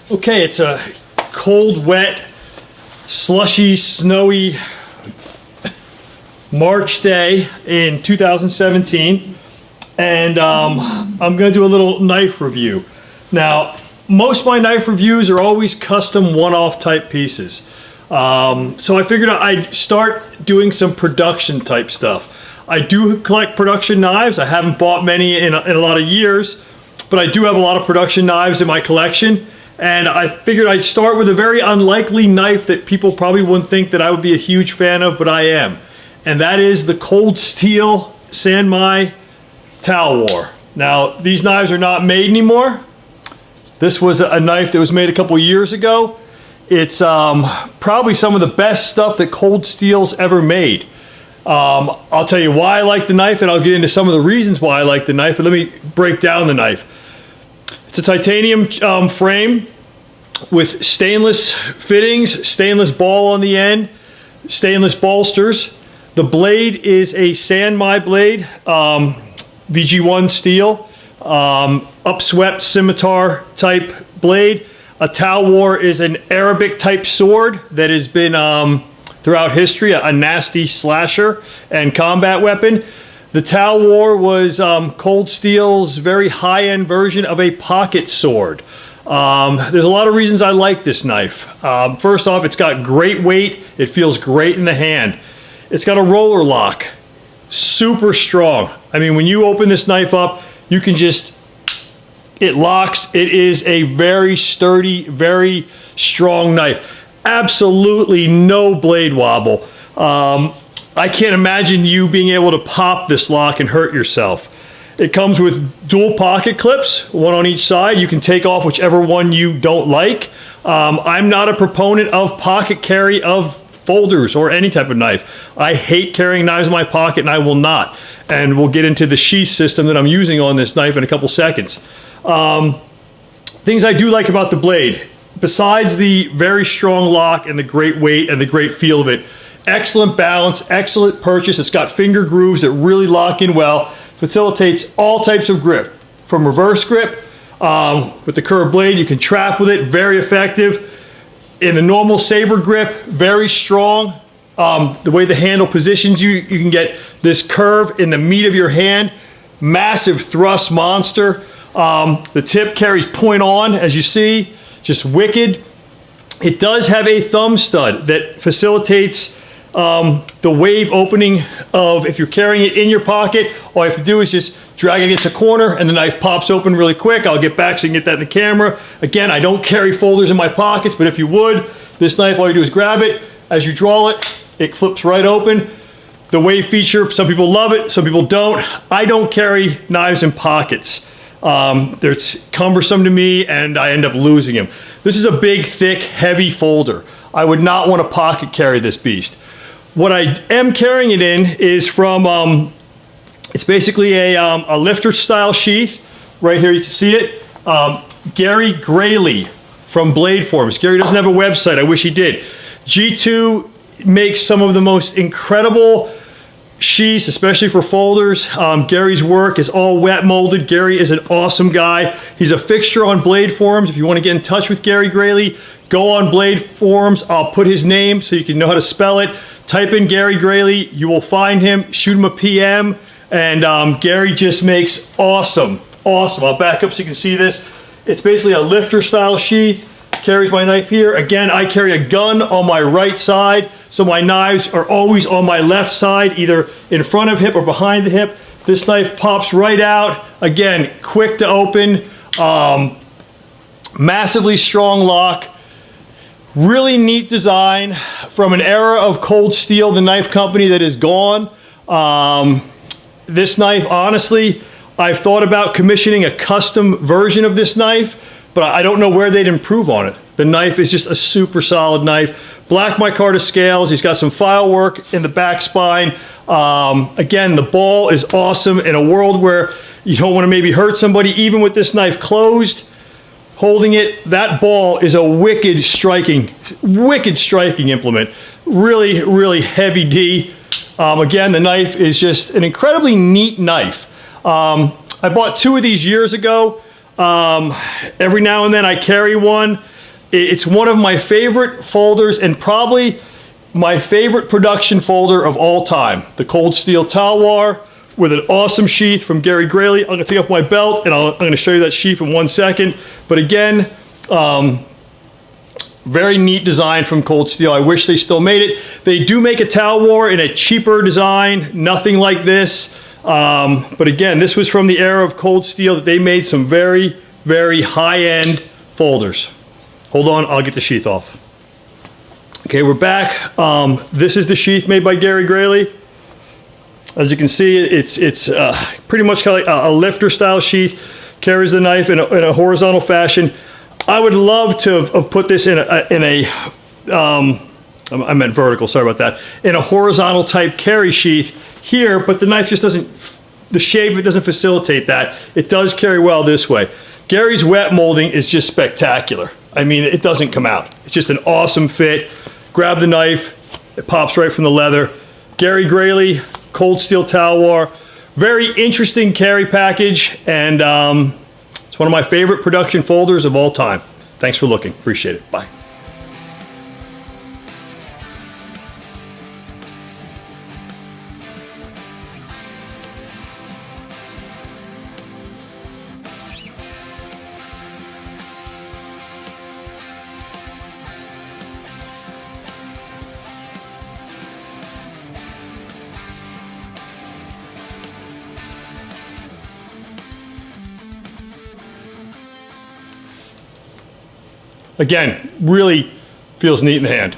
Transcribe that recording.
Okay, it's a cold, wet, slushy, snowy March day in 2017, and I'm going to do a little knife review. Now, most of my knife reviews are always custom one-off type pieces. So I figured I'd start doing some production type stuff. I do collect production knives. I haven't bought many in a lot of years, but I do have a lot of production knives in my collection. And I figured I'd start with a very unlikely knife that people probably wouldn't think that I would be a huge fan of, but I am. And that is the Cold Steel Mai Talwar. Now, these knives are not made anymore. This was a knife that was made a couple years ago. It's probably some of the best stuff that Cold Steel's ever made. I'll tell you why I like the knife, and I'll get into some of the reasons why I like the knife, but let me break down the knife. It's a titanium frame with stainless fittings, stainless ball on the end, stainless bolsters. The blade is a Mai blade, VG1 steel, upswept scimitar type blade. A Talwar is an Arabic type sword that has been throughout history a nasty slasher and combat weapon. The Talwar was Cold Steel's very high-end version of a pocket sword. There's a lot of reasons I like this knife. First off, it's got great weight. It feels great in the hand. It's got a roller lock. Super strong. I mean, when you open this knife up, you can just, it locks. It is a very sturdy, very strong knife. Absolutely no blade wobble. I can't imagine you being able to pop this lock and hurt yourself. It comes with dual pocket clips, one on each side. You can take off whichever one you don't like. I'm not a proponent of pocket carry of folders or any type of knife. I hate carrying knives in my pocket, and I will not. And we'll get into the sheath system that I'm using on this knife in a couple seconds. Things I do like about the blade, besides the very strong lock and the great weight and the great feel of it, excellent balance, excellent purchase. It's got finger grooves that really lock in well. Facilitates all types of grip. From reverse grip, with the curved blade, you can trap with it, very effective. In the normal saber grip, very strong. The way the handle positions you, you can get this curve in the meat of your hand. Massive thrust monster. The tip carries point on, as you see, just wicked. It does have a thumb stud that facilitates the wave opening of, if you're carrying it in your pocket, all you have to do is just drag it against a corner and the knife pops open really quick. I'll get back so you can get that in the camera. Again, I don't carry folders in my pockets, but if you would, this knife, all you do is grab it. As you draw it, it flips right open. The wave feature, some people love it, some people don't. I don't carry knives in pockets. They're cumbersome to me and I end up losing them. This is a big, thick, heavy folder. I would not want to pocket carry this beast. What I am carrying it in is from, it's basically a lifter style sheath. Right here you can see it. Gary Grayley from Blade Forms. Gary doesn't have a website, I wish he did. G2 makes some of the most incredible sheaths, especially for folders. Gary's work is all wet molded. Gary is an awesome guy. He's a fixture on Blade Forums. If you want to get in touch with Gary Grayley, go on Blade Forums. I'll put his name so you can know how to spell it. Type in Gary Grayley, you will find him. Shoot him a PM, and Gary just makes awesome. I'll back up so you can see this. It's basically a lifter style sheath. Carries my knife here. Again, I carry a gun on my right side, so my knives are always on my left side, either in front of hip or behind the hip. This knife pops right out. Again, quick to open, massively strong lock. Really neat design from an era of Cold Steel, the knife company that is gone. This knife, honestly, I've thought about commissioning a custom version of this knife, but I don't know where they'd improve on it. The knife is just a super solid knife. Black micarta scales. He's got some file work in the back spine. Again, the ball is awesome. In a world where you don't want to maybe hurt somebody, even with this knife closed, holding it, that ball is a wicked striking implement. Really, really heavy D. Again, the knife is just an incredibly neat knife. I bought 2 of these years ago. Every now and then I carry one. It's one of my favorite folders and probably my favorite production folder of all time. The Cold Steel Talwar with an awesome sheath from Gary Grayley. I'm going to take off my belt and I'm going to show you that sheath in 1 second. But again, very neat design from Cold Steel. I wish they still made it. They do make a Talwar in a cheaper design, nothing like this. But again, this was from the era of Cold Steel that they made some very, very high-end folders. Hold on, I'll get the sheath off. Okay, we're back. This is the sheath made by Gary Grayley. As you can see, it's pretty much kind of like a lifter style sheath. Carries the knife in a horizontal fashion. I would love to have put this I meant vertical, sorry about that, in a horizontal type carry sheath here, but the knife just doesn't, the shape of it doesn't facilitate that. It does carry well this way. Gary's wet molding is just spectacular. I mean, it doesn't come out. It's just an awesome fit. Grab the knife, it pops right from the leather. Gary Grayley, Cold Steel Talwar. Very interesting carry package, and it's one of my favorite production folders of all time. Thanks for looking. Appreciate it. Bye. Again, really feels neat in the hand.